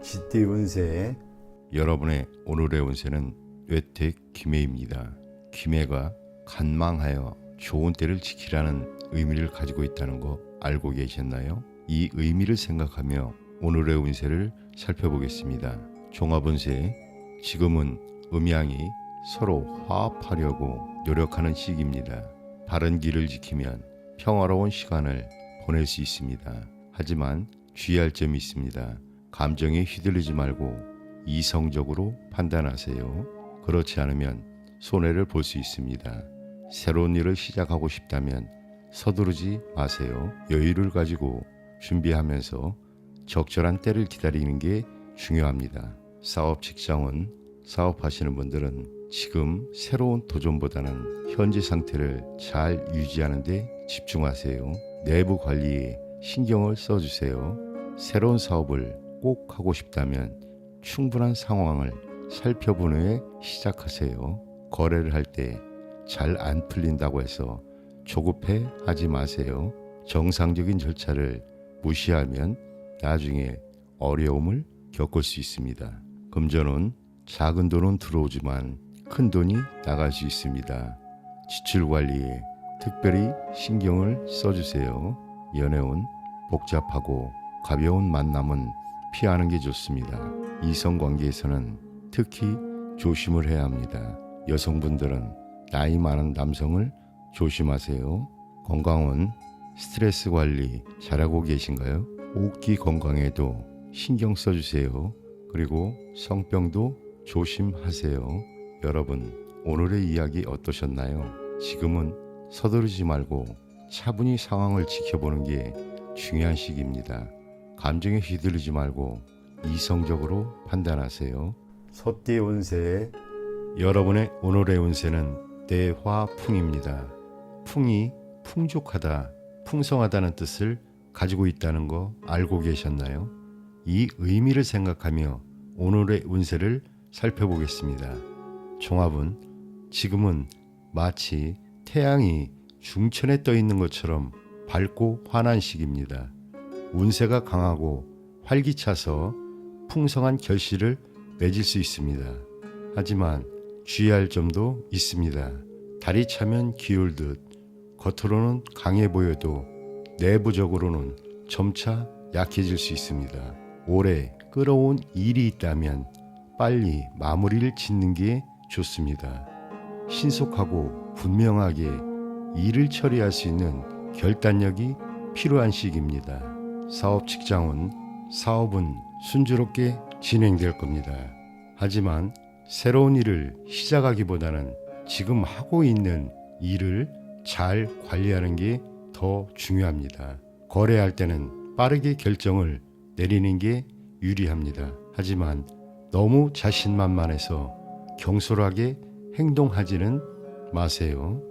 쥐띠 운세. 여러분의 오늘의 운세는 뇌택 기매입니다. 기매가 간망하여 좋은 때를 지키라는 의미를 가지고 있다는 거 알고 계셨나요? 이 의미를 생각하며 오늘의 운세를 살펴보겠습니다. 종합운세, 지금은 음양이 서로 화합하려고 노력하는 시기입니다. 바른 길을 지키면 평화로운 시간을 보낼 수 있습니다. 하지만 주의할 점이 있습니다. 감정에 휘둘리지 말고 이성적으로 판단하세요. 그렇지 않으면 손해를 볼 수 있습니다. 새로운 일을 시작하고 싶다면 서두르지 마세요. 여유를 가지고 준비하면서 적절한 때를 기다리는 게 중요합니다. 사업 직장은 사업하시는 분들은 지금 새로운 도전보다는 현재 상태를 잘 유지하는 데 집중하세요. 내부 관리에 신경을 써주세요. 새로운 사업을 꼭 하고 싶다면 충분한 상황을 살펴본 후에 시작하세요. 거래를 할 때 잘 안 풀린다고 해서 조급해 하지 마세요. 정상적인 절차를 무시하면 나중에 어려움을 겪을 수 있습니다. 금전은 작은 돈은 들어오지만 큰 돈이 나갈 수 있습니다. 지출 관리에 특별히 신경을 써주세요. 연애운 복잡하고 가벼운 만남은 피하는 게 좋습니다. 이성관계에서는 특히 조심을 해야 합니다. 여성분들은 나이 많은 남성을 조심하세요. 건강은 스트레스 관리 잘하고 계신가요? 호흡기 건강에도 신경 써주세요. 그리고 성병도 조심하세요. 여러분, 오늘의 이야기 어떠셨나요? 지금은 서두르지 말고 차분히 상황을 지켜보는 게 중요한 시기입니다. 감정에 휘둘리지 말고 이성적으로 판단하세요. 소띠 운세. 여러분의 오늘의 운세는 대화풍입니다. 풍이 풍족하다, 풍성하다는 뜻을 가지고 있다는 거 알고 계셨나요? 이 의미를 생각하며 오늘의 운세를 살펴보겠습니다. 종합은 지금은 마치 태양이 중천에 떠 있는 것처럼 밝고 환한 시기입니다. 운세가 강하고 활기차서 풍성한 결실을 맺을 수 있습니다. 하지만 주의할 점도 있습니다. 달이 차면 기울듯 겉으로는 강해 보여도 내부적으로는 점차 약해질 수 있습니다. 올해 끌어온 일이 있다면 빨리 마무리를 짓는 게 좋습니다. 신속하고 분명하게 일을 처리할 수 있는 결단력이 필요한 시기입니다. 사업 직장은 사업은 순조롭게 진행될 겁니다. 하지만 새로운 일을 시작하기보다는 지금 하고 있는 일을 잘 관리하는 게 더 중요합니다. 거래할 때는 빠르게 결정을 내리는 게 유리합니다. 하지만 너무 자신만만해서 경솔하게 행동하지는 마세요.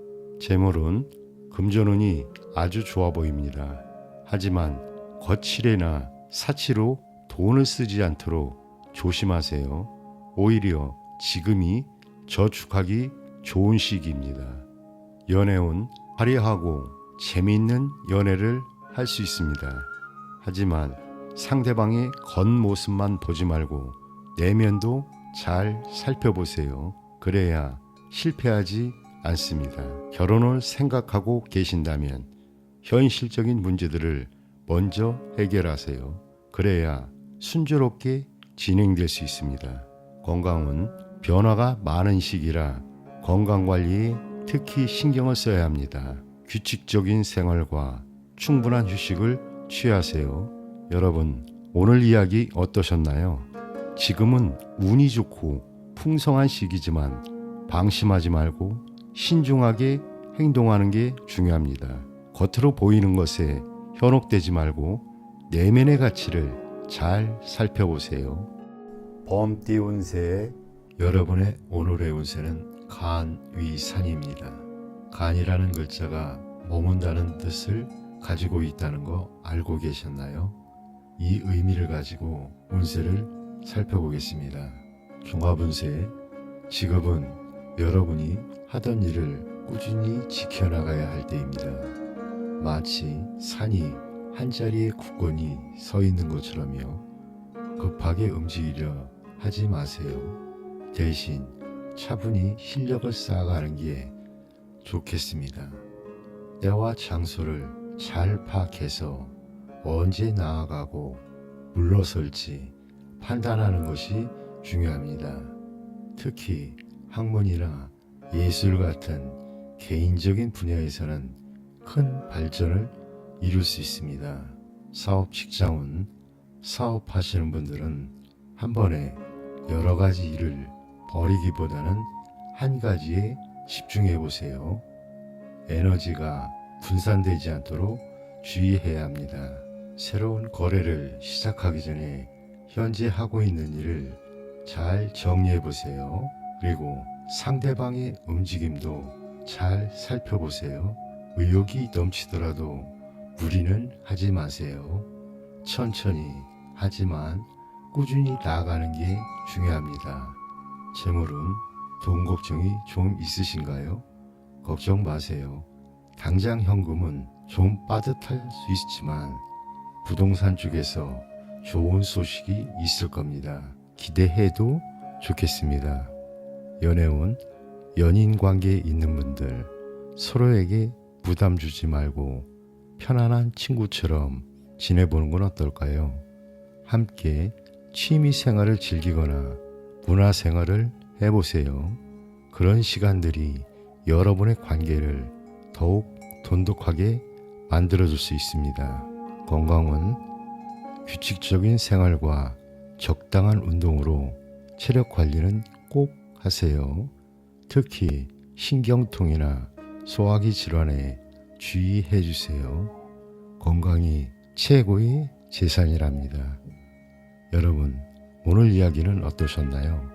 재물은 금전운이 아주 좋아 보입니다. 하지만 거칠애나 사치로 돈을 쓰지 않도록 조심하세요. 오히려 지금이 저축하기 좋은 시기입니다. 연애운 화려하고 재미있는 연애를 할 수 있습니다. 하지만 상대방의 겉모습만 보지 말고 내면도 잘 살펴보세요. 그래야 실패하지 않습니다. 결혼을 생각하고 계신다면 현실적인 문제들을 먼저 해결하세요. 그래야 순조롭게 진행될 수 있습니다. 건강은 변화가 많은 시기라 건강관리에 특히 신경을 써야 합니다. 규칙적인 생활과 충분한 휴식을 취하세요. 여러분, 오늘 이야기 어떠셨나요? 지금은 운이 좋고 풍성한 시기지만 방심하지 말고 신중하게 행동하는 게 중요합니다. 겉으로 보이는 것에 현혹되지 말고 내면의 가치를 잘 살펴보세요. 범띠 운세. 여러분의 오늘의 운세는 간위산입니다. 간이라는 글자가 머문다는 뜻을 가지고 있다는 거 알고 계셨나요? 이 의미를 가지고 운세를 살펴보겠습니다. 종합운세, 지금은 여러분이 하던 일을 꾸준히 지켜나가야 할 때입니다. 마치 산이 한자리에 굳건히 서 있는 것처럼요. 급하게 움직이려 하지 마세요. 대신 차분히 실력을 쌓아가는 게 좋겠습니다. 때와 장소를 잘 파악해서 언제 나아가고 물러설지 판단하는 것이 중요합니다. 특히 학문이나 예술 같은 개인적인 분야에서는 큰 발전을 이룰 수 있습니다. 사업 직장운, 사업하시는 분들은 한 번에 여러 가지 일을 벌이기보다는 한 가지에 집중해 보세요. 에너지가 분산되지 않도록 주의해야 합니다. 새로운 거래를 시작하기 전에 현재 하고 있는 일을 잘 정리해 보세요. 그리고 상대방의 움직임도 잘 살펴보세요. 의욕이 넘치더라도 무리는 하지 마세요. 천천히 하지만 꾸준히 나아가는 게 중요합니다. 재물은 돈 걱정이 좀 있으신가요? 걱정 마세요. 당장 현금은 좀 빠듯할 수 있지만 부동산 쪽에서 좋은 소식이 있을 겁니다. 기대해도 좋겠습니다. 연애운, 연인 관계에 있는 분들 서로에게 부담 주지 말고 편안한 친구처럼 지내보는 건 어떨까요? 함께 취미 생활을 즐기거나 문화 생활을 해보세요. 그런 시간들이 여러분의 관계를 더욱 돈독하게 만들어줄 수 있습니다. 건강은 규칙적인 생활과 적당한 운동으로 체력 관리는 꼭 하세요. 특히 신경통이나 소화기 질환에 주의해 주세요. 건강이 최고의 재산이랍니다. 여러분, 오늘 이야기는 어떠셨나요?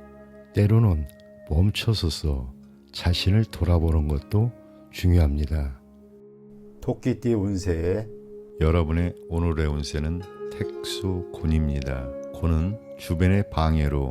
때로는 멈춰서서 자신을 돌아보는 것도 중요합니다. 토끼띠 운세에 여러분의 오늘의 운세는 택수곤입니다. 곤은 주변의 방해로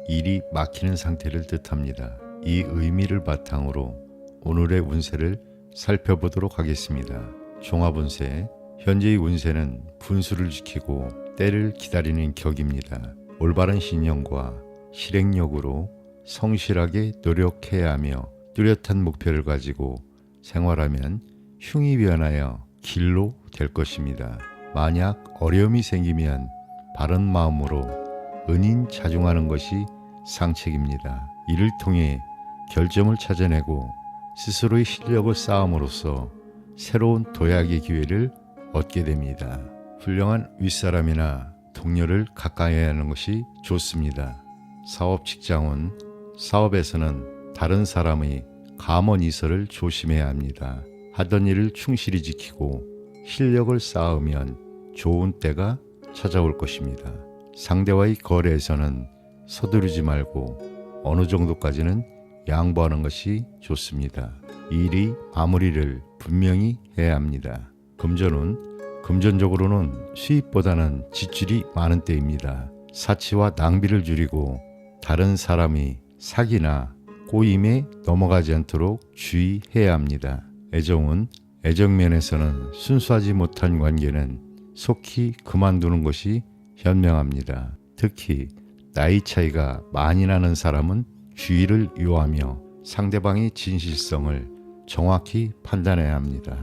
일이 막히는 상태를 뜻합니다. 이 의미를 바탕으로 오늘의 운세를 살펴보도록 하겠습니다. 종합운세, 현재의 운세는 분수를 지키고 때를 기다리는 격입니다. 올바른 신념과 실행력으로 성실하게 노력해야 하며 뚜렷한 목표를 가지고 생활하면 흉이 변하여 길로 될 것입니다. 만약 어려움이 생기면 바른 마음으로 은인자중하는 것이 상책입니다. 이를 통해 결점을 찾아내고 스스로의 실력을 쌓음으로써 새로운 도약의 기회를 얻게 됩니다. 훌륭한 윗사람이나 동료를 가까이 하는 것이 좋습니다. 사업 직장은 사업에서는 다른 사람의 감언이설을 조심해야 합니다. 하던 일을 충실히 지키고 실력을 쌓으면 좋은 때가 찾아올 것입니다. 상대와의 거래에서는 서두르지 말고 어느 정도까지는 양보하는 것이 좋습니다. 일이 마무리를 분명히 해야 합니다. 금전적으로는 수입보다는 지출이 많은 때입니다. 사치와 낭비를 줄이고 다른 사람이 사기나 꼬임에 넘어가지 않도록 주의해야 합니다. 애정은 애정면에서는 순수하지 못한 관계는 속히 그만두는 것이 현명합니다. 특히 나이 차이가 많이 나는 사람은 주의를 요하며 상대방의 진실성을 정확히 판단해야 합니다.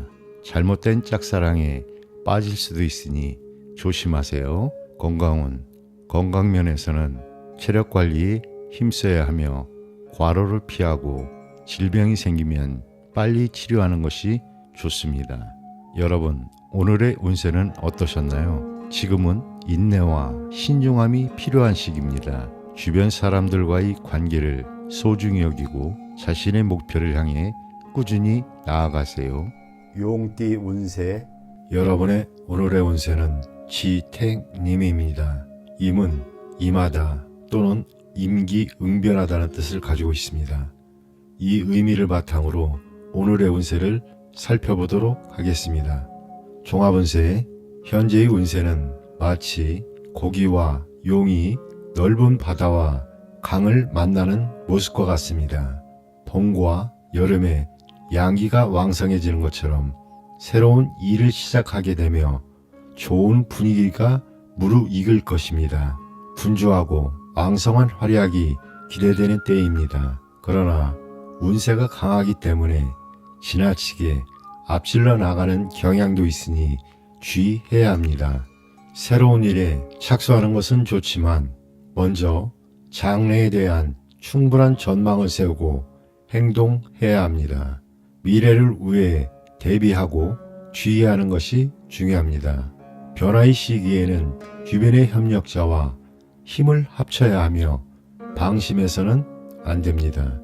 잘못된 짝사랑에 빠질 수도 있으니 조심하세요. 건강은 건강면에서는 체력 관리에 힘써야 하며 과로를 피하고 질병이 생기면 빨리 치료하는 것이 좋습니다. 여러분, 오늘의 운세는 어떠셨나요? 지금은 인내와 신중함이 필요한 시기입니다. 주변 사람들과의 관계를 소중히 여기고 자신의 목표를 향해 꾸준히 나아가세요. 용띠 운세 여러분의 오늘의 운세는 지택님입니다. 임은 임하다 또는 임기응변하다는 뜻을 가지고 있습니다. 이 의미를 바탕으로 오늘의 운세를 살펴보도록 하겠습니다. 종합운세, 현재의 운세는 마치 고기와 용이 넓은 바다와 강을 만나는 모습과 같습니다. 봄과 여름에 양기가 왕성해지는 것처럼 새로운 일을 시작하게 되며 좋은 분위기가 무르익을 것입니다. 분주하고 왕성한 활약이 기대되는 때입니다. 그러나 운세가 강하기 때문에 지나치게 앞질러 나가는 경향도 있으니 주의해야 합니다. 새로운 일에 착수하는 것은 좋지만 먼저 장래에 대한 충분한 전망을 세우고 행동해야 합니다. 미래를 위해 대비하고 주의하는 것이 중요합니다. 변화의 시기에는 주변의 협력자와 힘을 합쳐야 하며 방심해서는 안 됩니다.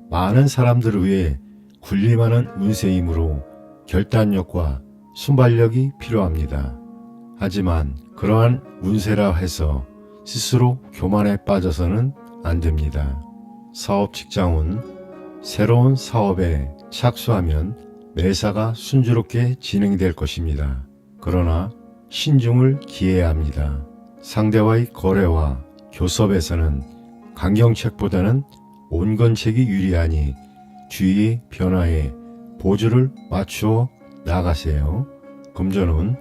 많은 사람들을 위해 군림하는 운세이므로 결단력과 순발력이 필요합니다. 하지만 그러한 운세라 해서 스스로 교만에 빠져서는 안 됩니다. 사업 직장운, 새로운 사업에 착수하면 매사가 순조롭게 진행될 것입니다. 그러나 신중을 기해야 합니다. 상대와의 거래와 교섭에서는 강경책보다는 온건책이 유리하니 주위의 변화에 보조를 맞추어 나가세요. 금전운,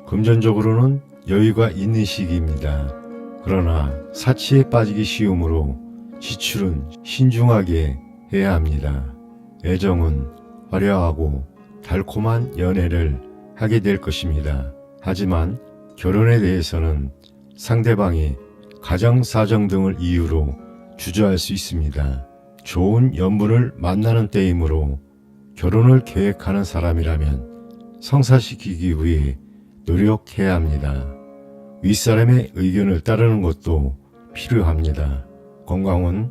금전적으로는 여유가 있는 시기입니다. 그러나 사치에 빠지기 쉬우므로 지출은 신중하게 해야 합니다. 애정은 화려하고 달콤한 연애를 하게 될 것입니다. 하지만 결혼에 대해서는 상대방이 가정 사정 등을 이유로 주저할 수 있습니다. 좋은 연분을 만나는 때이므로 결혼을 계획하는 사람이라면 성사시키기 위해 노력해야 합니다. 윗사람의 의견을 따르는 것도 필요합니다. 건강은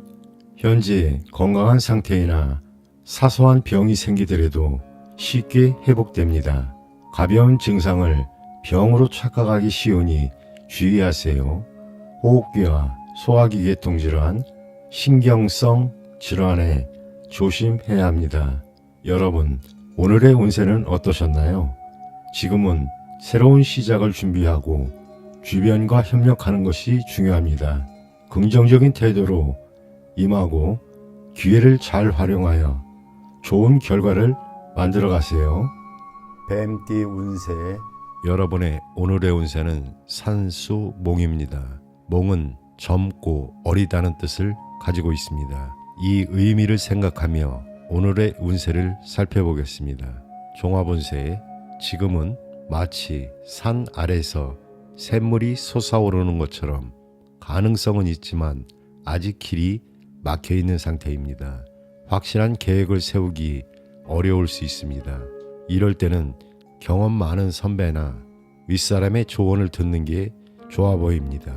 현재 건강한 상태이나 사소한 병이 생기더라도 쉽게 회복됩니다. 가벼운 증상을 병으로 착각하기 쉬우니 주의하세요. 호흡기와 소화기 계통 질환, 신경성 질환에 조심해야 합니다. 여러분, 오늘의 운세는 어떠셨나요? 지금은 새로운 시작을 준비하고 주변과 협력하는 것이 중요합니다. 긍정적인 태도로 임하고 기회를 잘 활용하여 좋은 결과를 만들어 가세요. 뱀띠 운세. 여러분의 오늘의 운세는 산수몽입니다. 몽은 젊고 어리다는 뜻을 가지고 있습니다. 이 의미를 생각하며 오늘의 운세를 살펴보겠습니다. 종합운세. 지금은 마치 산 아래서 샘물이 솟아오르는 것처럼 가능성은 있지만 아직 길이 막혀 있는 상태입니다. 확실한 계획을 세우기 어려울 수 있습니다. 이럴 때는 경험 많은 선배나 윗사람의 조언을 듣는 게 좋아 보입니다.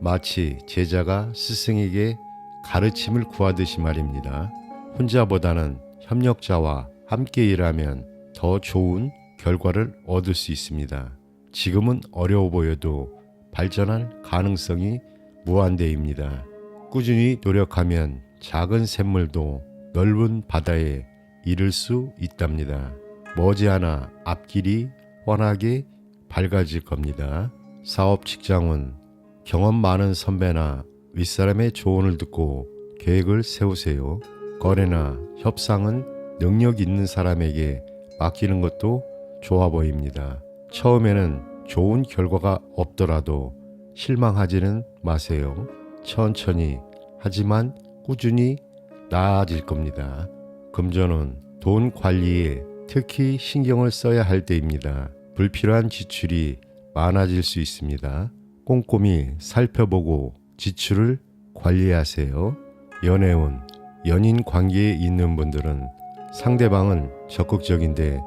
마치 제자가 스승에게 가르침을 구하듯이 말입니다. 혼자보다는 협력자와 함께 일하면 더 좋은 결과를 얻을 수 있습니다. 지금은 어려워 보여도 발전할 가능성이 무한대입니다. 꾸준히 노력하면 작은 샘물도 넓은 바다에 이를 수 있답니다. 머지않아 앞길이 훤하게 밝아질 겁니다. 사업 직장은 경험 많은 선배나 윗사람의 조언을 듣고 계획을 세우세요. 거래나 협상은 능력 있는 사람에게 맡기는 것도 좋아 보입니다. 처음에는 좋은 결과가 없더라도 실망하지는 마세요. 천천히 하지만 꾸준히 나아질 겁니다. 금전은 돈 관리에 특히 신경을 써야 할 때입니다. 불필요한 지출이 많아질 수 있습니다. 꼼꼼히 살펴보고 지출을 관리하세요. 연애운, 연인 관계에 있는 분들은 상대방은 적극적인데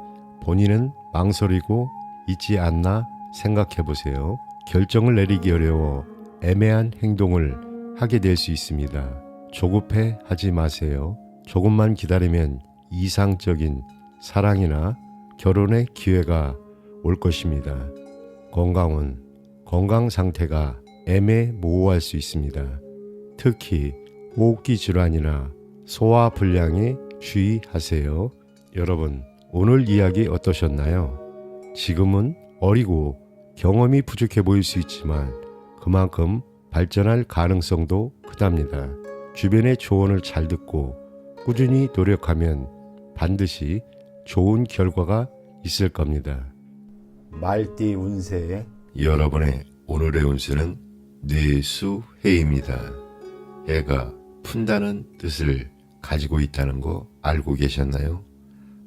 본인은 망설이고 있지 않나 생각해 보세요. 결정을 내리기 어려워 애매한 행동을 하게 될 수 있습니다. 조급해 하지 마세요. 조금만 기다리면 이상적인 사랑이나 결혼의 기회가 올 것입니다. 건강은 건강 상태가 애매모호할 수 있습니다. 특히 호흡기 질환이나 소화 불량에 주의하세요. 여러분, 오늘 이야기 어떠셨나요? 지금은 어리고 경험이 부족해 보일 수 있지만 그만큼 발전할 가능성도 크답니다. 주변의 조언을 잘 듣고 꾸준히 노력하면 반드시 좋은 결과가 있을 겁니다. 말띠 운세. 여러분의 오늘의 운세는 뇌수해입니다. 해가 푼다는 뜻을 가지고 있다는 거 알고 계셨나요?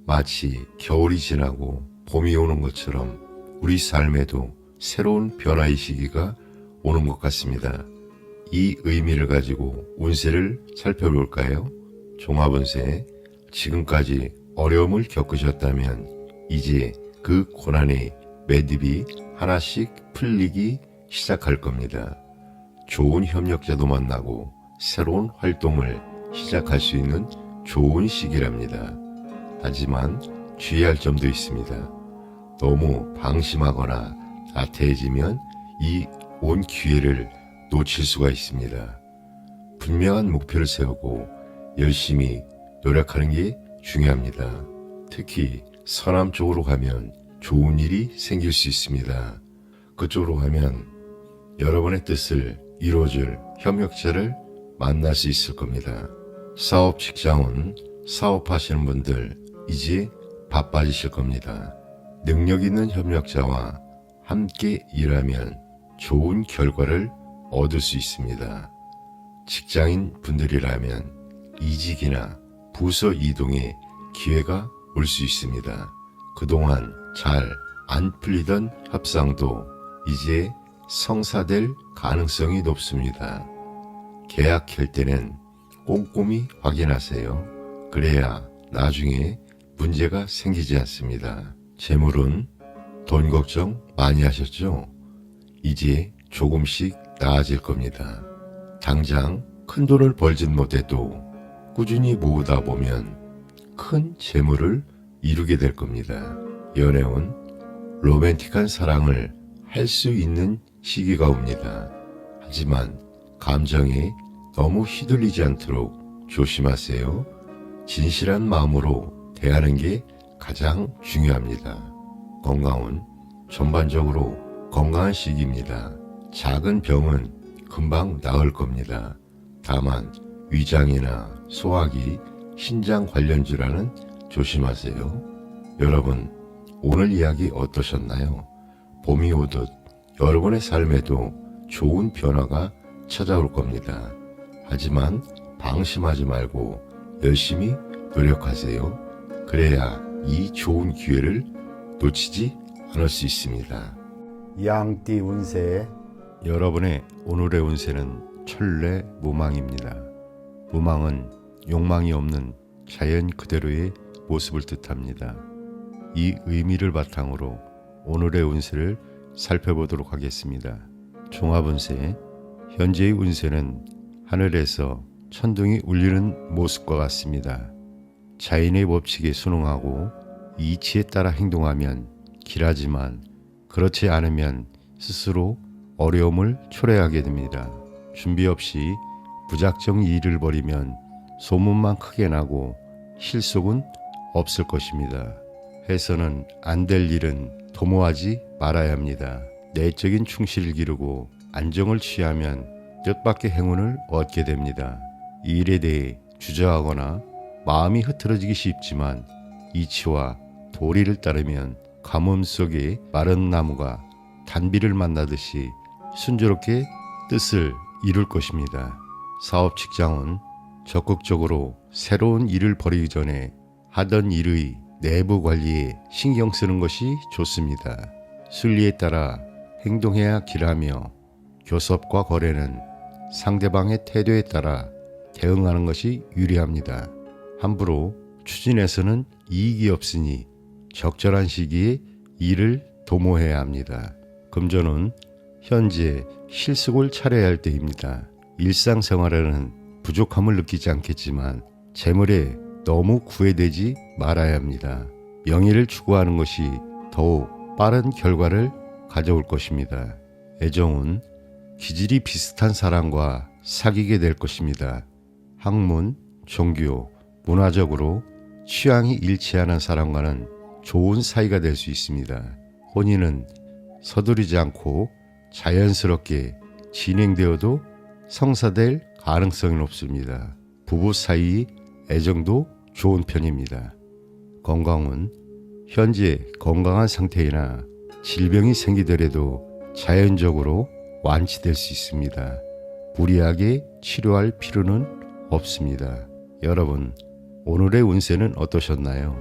마치 겨울이 지나고 봄이 오는 것처럼 우리 삶에도 새로운 변화의 시기가 오는 것 같습니다. 이 의미를 가지고 운세를 살펴볼까요? 종합운세, 지금까지 어려움을 겪으셨다면 이제 그 고난의 매듭이 하나씩 풀리기 시작할 겁니다. 좋은 협력자도 만나고 새로운 활동을 시작할 수 있는 좋은 시기랍니다. 하지만 주의할 점도 있습니다. 너무 방심하거나 나태해지면 이 온 기회를 놓칠 수가 있습니다. 분명한 목표를 세우고 열심히 노력하는 게 중요합니다. 특히 서남 쪽으로 가면 좋은 일이 생길 수 있습니다. 그쪽으로 가면 여러분의 뜻을 이루어줄 협력자를 만날 수 있을 겁니다. 사업 직장은 사업하시는 분들 이제 바빠지실 겁니다. 능력 있는 협력자와 함께 일하면 좋은 결과를 얻을 수 있습니다. 직장인 분들이라면 이직이나 부서 이동의 기회가 올 수 있습니다. 그동안 잘 안 풀리던 협상도 이제 성사될 가능성이 높습니다. 계약할 때는 꼼꼼히 확인하세요. 그래야 나중에 문제가 생기지 않습니다. 재물은 돈 걱정 많이 하셨죠? 이제 조금씩 나아질 겁니다. 당장 큰 돈을 벌진 못해도 꾸준히 모으다 보면 큰 재물을 이루게 될 겁니다. 연애운 로맨틱한 사랑을 할 수 있는 시기가 옵니다. 하지만 감정에 너무 휘둘리지 않도록 조심하세요. 진실한 마음으로 대하는 게 가장 중요합니다. 건강은 전반적으로 건강한 시기입니다. 작은 병은 금방 나을 겁니다. 다만 위장이나 소화기, 신장 관련 질환은 조심하세요. 여러분, 오늘 이야기 어떠셨나요? 봄이 오듯 여러분의 삶에도 좋은 변화가 찾아올 겁니다. 하지만 방심하지 말고 열심히 노력하세요. 그래야 이 좋은 기회를 놓치지 않을 수 있습니다. 양띠 운세, 여러분의 오늘의 운세는 천례무망입니다. 무망은 욕망이 없는 자연 그대로의 모습을 뜻합니다. 이 의미를 바탕으로 오늘의 운세를 살펴보도록 하겠습니다. 종합운세, 현재의 운세는 하늘에서 천둥이 울리는 모습과 같습니다. 자연의 법칙에 순응하고 이치에 따라 행동하면 길하지만 그렇지 않으면 스스로 어려움을 초래하게 됩니다. 준비 없이 무작정 일을 벌이면 소문만 크게 나고 실속은 없을 것입니다. 해서는 안 될 일은 도모하지 말아야 합니다. 내적인 충실을 기르고 안정을 취하면 뜻밖의 행운을 얻게 됩니다. 이 일에 대해 주저하거나 마음이 흐트러지기 쉽지만 이치와 도리를 따르면 가뭄 속에 마른 나무가 단비를 만나듯이 순조롭게 뜻을 이룰 것입니다. 사업 직장은 적극적으로 새로운 일을 벌이기 전에 하던 일의 내부 관리에 신경 쓰는 것이 좋습니다. 순리에 따라 행동해야 길하며 교섭과 거래는 상대방의 태도에 따라 대응하는 것이 유리합니다. 함부로 추진해서는 이익이 없으니 적절한 시기에 일을 도모해야 합니다. 금전은 현재 실속을 차려야 할 때입니다. 일상생활에는 부족함을 느끼지 않겠지만 재물에 너무 구애되지 말아야 합니다. 명예를 추구하는 것이 더욱 빠른 결과를 가져올 것입니다. 애정은 기질이 비슷한 사람과 사귀게 될 것입니다. 학문, 종교, 문화적으로 취향이 일치하는 사람과는 좋은 사이가 될 수 있습니다. 혼인은 서두르지 않고 자연스럽게 진행되어도 성사될 가능성이 높습니다. 부부 사이 애정도 좋은 편입니다. 건강은 현재 건강한 상태이나 질병이 생기더라도 자연적으로 완치될 수 있습니다. 무리하게 치료할 필요는 없습니다. 여러분, 오늘의 운세는 어떠셨나요?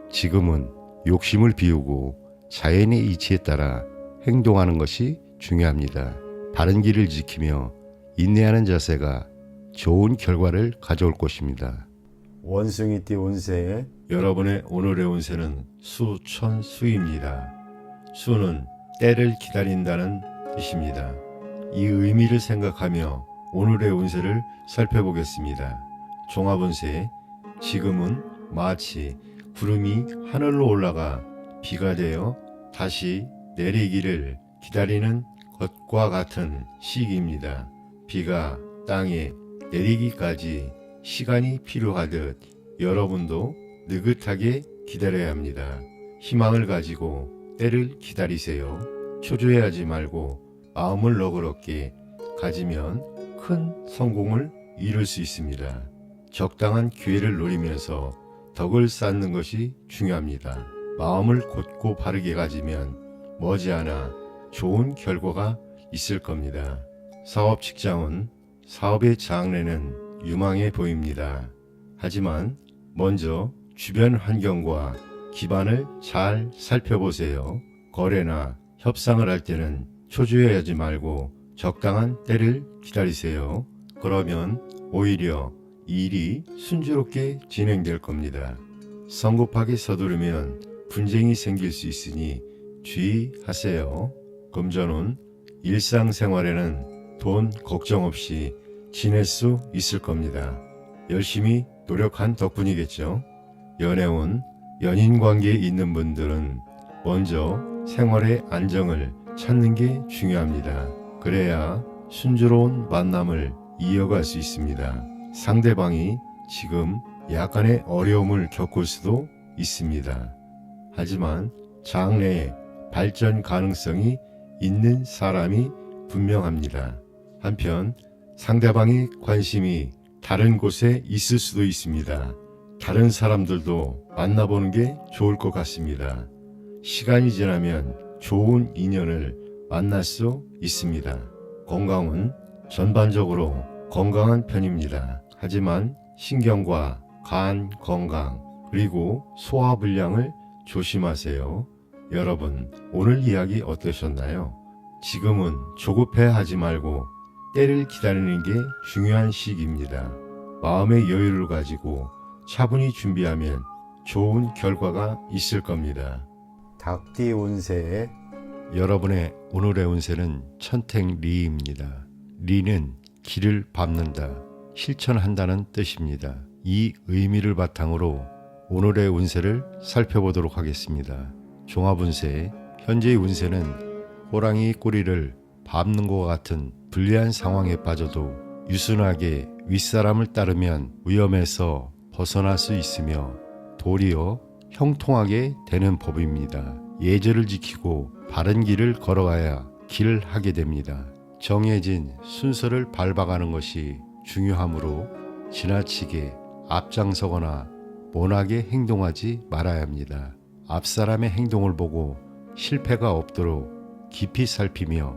지금은 욕심을 비우고 자연의 이치에 따라 행동하는 것이 중요합니다. 바른 길을 지키며 인내하는 자세가 좋은 결과를 가져올 것입니다. 원숭이띠 운세 여러분의 오늘의 운세는 수천수입니다. 수는 때를 기다린다는 뜻입니다. 이 의미를 생각하며 오늘의 운세를 살펴보겠습니다. 종합운세, 지금은 마치 구름이 하늘로 올라가 비가 되어 다시 내리기를 기다리는 것과 같은 시기입니다. 비가 땅에 내리기까지 시간이 필요하듯 여러분도 느긋하게 기다려야 합니다. 희망을 가지고 때를 기다리세요. 초조해하지 말고 마음을 너그럽게 가지면 큰 성공을 이룰 수 있습니다. 적당한 기회를 노리면서 덕을 쌓는 것이 중요합니다. 마음을 곧고 바르게 가지면 머지않아 좋은 결과가 있을 겁니다. 사업 직장은 사업의 장래는 유망해 보입니다. 하지만 먼저 주변 환경과 기반을 잘 살펴보세요. 거래나 협상을 할 때는 초조해하지 말고 적당한 때를 기다리세요. 그러면 오히려 일이 순조롭게 진행될 겁니다. 성급하게 서두르면 분쟁이 생길 수 있으니 주의하세요. 금전운, 일상생활에는 돈 걱정 없이 지낼 수 있을 겁니다. 열심히 노력한 덕분이겠죠. 연애운, 연인 관계에 있는 분들은 먼저 생활의 안정을 찾는 게 중요합니다. 그래야 순조로운 만남을 이어갈 수 있습니다. 상대방이 지금 약간의 어려움을 겪을 수도 있습니다. 하지만 장래에 발전 가능성이 있는 사람이 분명합니다. 한편 상대방의 관심이 다른 곳에 있을 수도 있습니다. 다른 사람들도 만나보는 게 좋을 것 같습니다. 시간이 지나면 좋은 인연을 만날 수 있습니다. 건강은 전반적으로 건강한 편입니다. 하지만 신경과 간 건강 그리고 소화불량을 조심하세요. 여러분, 오늘 이야기 어떠셨나요? 지금은 조급해하지 말고 때를 기다리는 게 중요한 시기입니다. 마음의 여유를 가지고 차분히 준비하면 좋은 결과가 있을 겁니다. 닭띠 운세 여러분의 오늘의 운세는 천택리입니다. 리는 길을 밟는다, 실천한다는 뜻입니다. 이 의미를 바탕으로 오늘의 운세를 살펴보도록 하겠습니다. 종합운세, 현재의 운세는 호랑이 꼬리를 밟는 것과 같은 불리한 상황에 빠져도 유순하게 윗사람을 따르면 위험에서 벗어날 수 있으며 도리어 형통하게 되는 법입니다. 예절을 지키고 바른 길을 걸어가야 길을 하게 됩니다. 정해진 순서를 밟아가는 것이 중요하므로 지나치게 앞장서거나 모나게 행동하지 말아야 합니다. 앞사람의 행동을 보고 실패가 없도록 깊이 살피며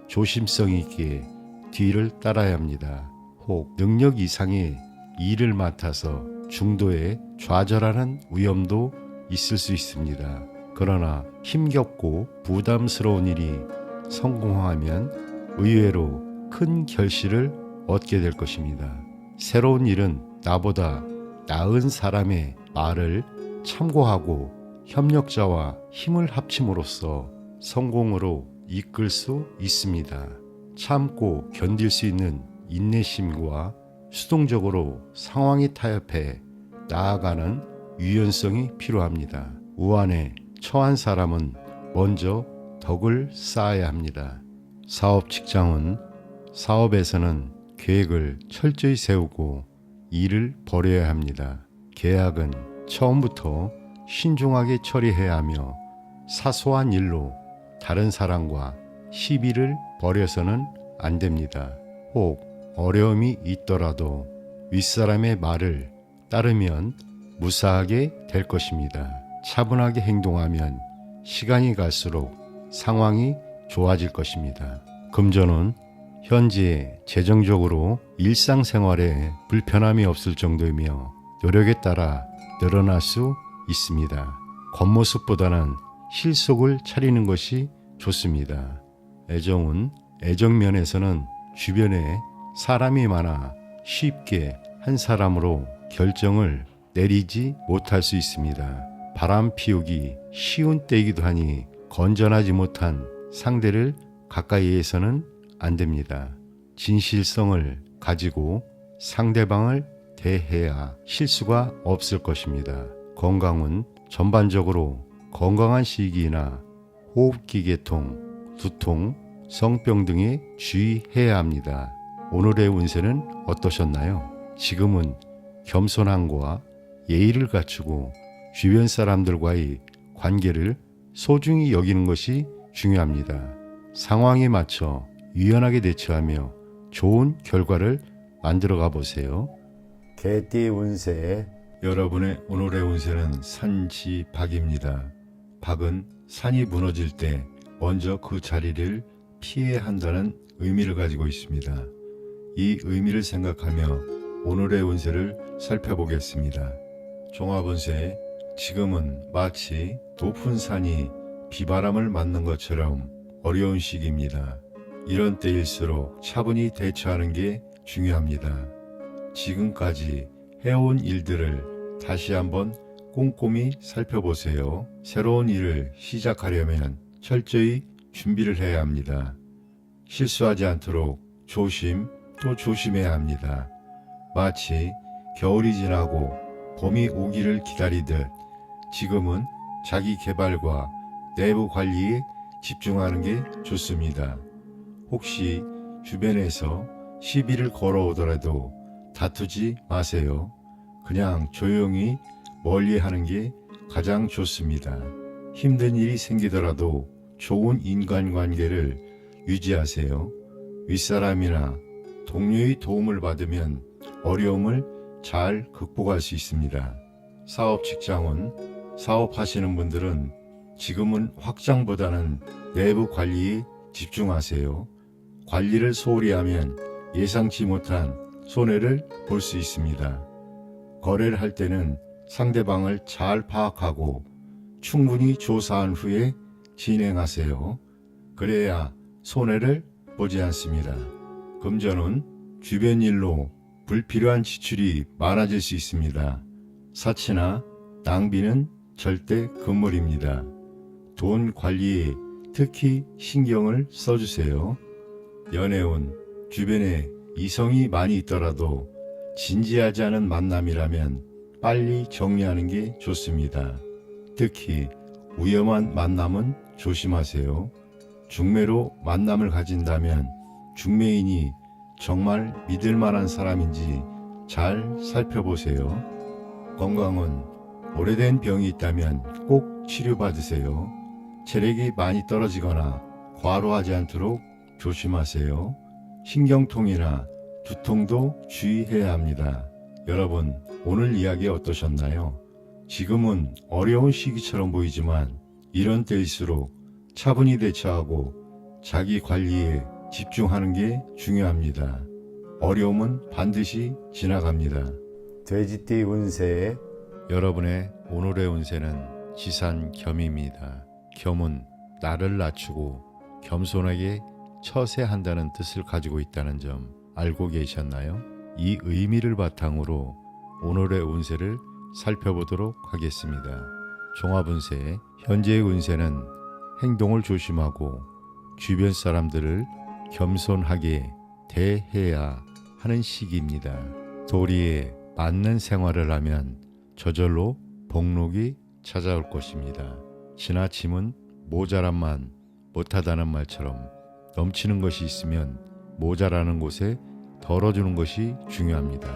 조심성 있게 뒤를 따라야 합니다. 혹 능력 이상의 일을 맡아서 중도에 좌절하는 위험도 있을 수 있습니다. 그러나 힘겹고 부담스러운 일이 성공하면 의외로 큰 결실을 얻게 될 것입니다. 새로운 일은 나보다 나은 사람의 말을 참고하고 협력자와 힘을 합침으로써 성공으로 이끌 수 있습니다. 참고 견딜 수 있는 인내심과 수동적으로 상황에 타협해 나아가는 유연성이 필요합니다. 우환에 처한 사람은 먼저 덕을 쌓아야 합니다. 사업 직장은 사업에서는 계획을 철저히 세우고 일을 벌여야 합니다. 계약은 처음부터 신중하게 처리해야 하며 사소한 일로 다른 사람과 시비를 벌여서는 안 됩니다. 혹 어려움이 있더라도 윗사람의 말을 따르면 무사하게 될 것입니다. 차분하게 행동하면 시간이 갈수록 상황이 좋아질 것입니다. 금전운 현재 재정적으로 일상생활에 불편함이 없을 정도이며 노력에 따라 늘어날 수 있습니다. 겉모습보다는 실속을 차리는 것이 좋습니다. 애정운 애정면에서는 주변에 사람이 많아 쉽게 한 사람으로 결정을 내리지 못할 수 있습니다. 바람 피우기 쉬운 때이기도 하니 건전하지 못한 상대를 가까이에서는 안 됩니다. 진실성을 가지고 상대방을 대해야 실수가 없을 것입니다. 건강은 전반적으로 건강한 시기나 호흡기 계통, 두통, 성병 등에 주의해야 합니다. 오늘의 운세는 어떠셨나요? 지금은 겸손함과 예의를 갖추고 주변 사람들과의 관계를 소중히 여기는 것이 중요합니다. 상황에 맞춰 유연하게 대처하며 좋은 결과를 만들어가 보세요. 개띠 운세 여러분의 오늘의 운세는 산지박입니다. 박은 산이 무너질 때 먼저 그 자리를 피해야 한다는 의미를 가지고 있습니다. 이 의미를 생각하며 오늘의 운세를 살펴보겠습니다. 종합운세, 지금은 마치 높은 산이 비바람을 맞는 것처럼 어려운 시기입니다. 이런 때일수록 차분히 대처하는 게 중요합니다. 지금까지 해온 일들을 다시 한번 꼼꼼히 살펴보세요. 새로운 일을 시작하려면 철저히 준비를 해야 합니다. 실수하지 않도록 조심 또 조심해야 합니다. 마치 겨울이 지나고 봄이 오기를 기다리듯 지금은 자기 개발과 내부 관리에 집중하는 게 좋습니다. 혹시 주변에서 시비를 걸어오더라도 다투지 마세요. 그냥 조용히 멀리 하는 게 가장 좋습니다. 힘든 일이 생기더라도 좋은 인간관계를 유지하세요. 윗사람이나 동료의 도움을 받으면 어려움을 잘 극복할 수 있습니다. 사업 직장은 사업하시는 분들은 지금은 확장보다는 내부 관리에 집중하세요. 관리를 소홀히 하면 예상치 못한 손해를 볼 수 있습니다. 거래를 할 때는 상대방을 잘 파악하고 충분히 조사한 후에 진행하세요. 그래야 손해를 보지 않습니다. 금전은 주변 일로 불필요한 지출이 많아질 수 있습니다. 사치나 낭비는 절대 금물입니다. 돈 관리에 특히 신경을 써주세요. 연애운 주변에 이성이 많이 있더라도 진지하지 않은 만남이라면 빨리 정리하는 게 좋습니다. 특히 위험한 만남은 조심하세요. 중매로 만남을 가진다면 중매인이 정말 믿을 만한 사람인지 잘 살펴보세요. 건강은 오래된 병이 있다면 꼭 치료받으세요. 체력이 많이 떨어지거나 과로하지 않도록 조심하세요. 신경통이나 두통도 주의해야 합니다. 여러분, 오늘 이야기 어떠셨나요? 지금은 어려운 시기처럼 보이지만 이런 때일수록 차분히 대처하고 자기 관리에 집중하는 게 중요합니다. 어려움은 반드시 지나갑니다. 돼지띠 운세 여러분의 오늘의 운세는 지산겸입니다. 겸은 나를 낮추고 겸손하게 처세한다는 뜻을 가지고 있다는 점 알고 계셨나요? 이 의미를 바탕으로 오늘의 운세를 살펴보도록 하겠습니다. 종합운세, 현재의 운세는 행동을 조심하고 주변 사람들을 겸손하게 대해야 하는 시기입니다. 도리에 맞는 생활을 하면 저절로 복록이 찾아올 것입니다. 지나침은 모자란만 못하다는 말처럼 넘치는 것이 있으면 모자라는 곳에 덜어주는 것이 중요합니다.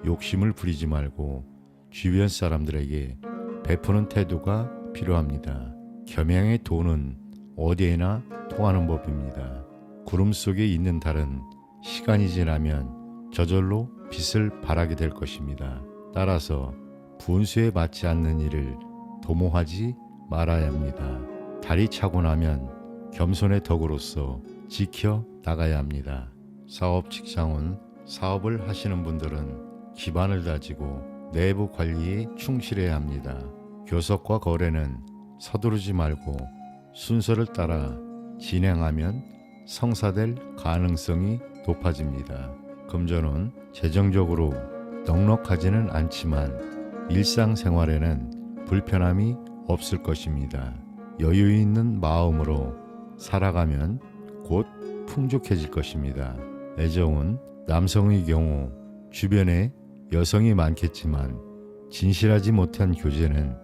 욕심을 부리지 말고 주변 사람들에게 베푸는 태도가 필요합니다. 겸양의 도는 어디에나 통하는 법입니다. 구름 속에 있는 달은 시간이 지나면 저절로 빛을 발하게 될 것입니다. 따라서 분수에 맞지 않는 일을 도모하지 말아야 합니다. 달이 차고 나면 겸손의 덕으로서 지켜 나가야 합니다. 사업 직장은 사업을 하시는 분들은 기반을 다지고 내부 관리에 충실해야 합니다. 교섭과 거래는 서두르지 말고 순서를 따라 진행하면 성사될 가능성이 높아집니다. 금전은 재정적으로 넉넉하지는 않지만 일상생활에는 불편함이 없을 것입니다. 여유 있는 마음으로 살아가면 곧 풍족해질 것입니다. 애정은 남성의 경우 주변에 여성이 많겠지만 진실하지 못한 교제는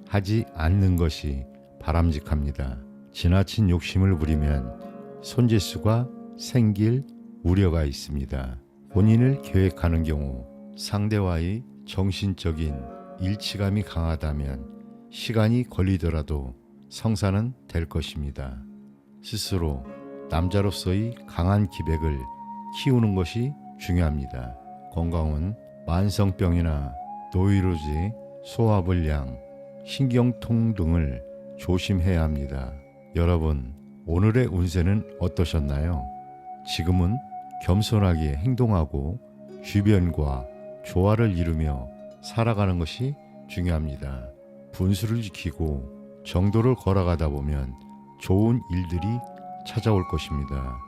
하지 않는 것이 바람직합니다. 지나친 욕심을 부리면 손재수가 생길 우려가 있습니다. 혼인을 계획하는 경우 상대와의 정신적인 일치감이 강하다면 시간이 걸리더라도 성사는 될 것입니다. 스스로 남자로서의 강한 기백을 키우는 것이 중요합니다. 건강은 만성병이나 노이로제, 소화불량, 신경통 등을 조심해야 합니다. 여러분, 오늘의 운세는 어떠셨나요? 지금은 겸손하게 행동하고 주변과 조화를 이루며 살아가는 것이 중요합니다. 분수를 지키고 정도를 걸어가다 보면 좋은 일들이 찾아올 것입니다.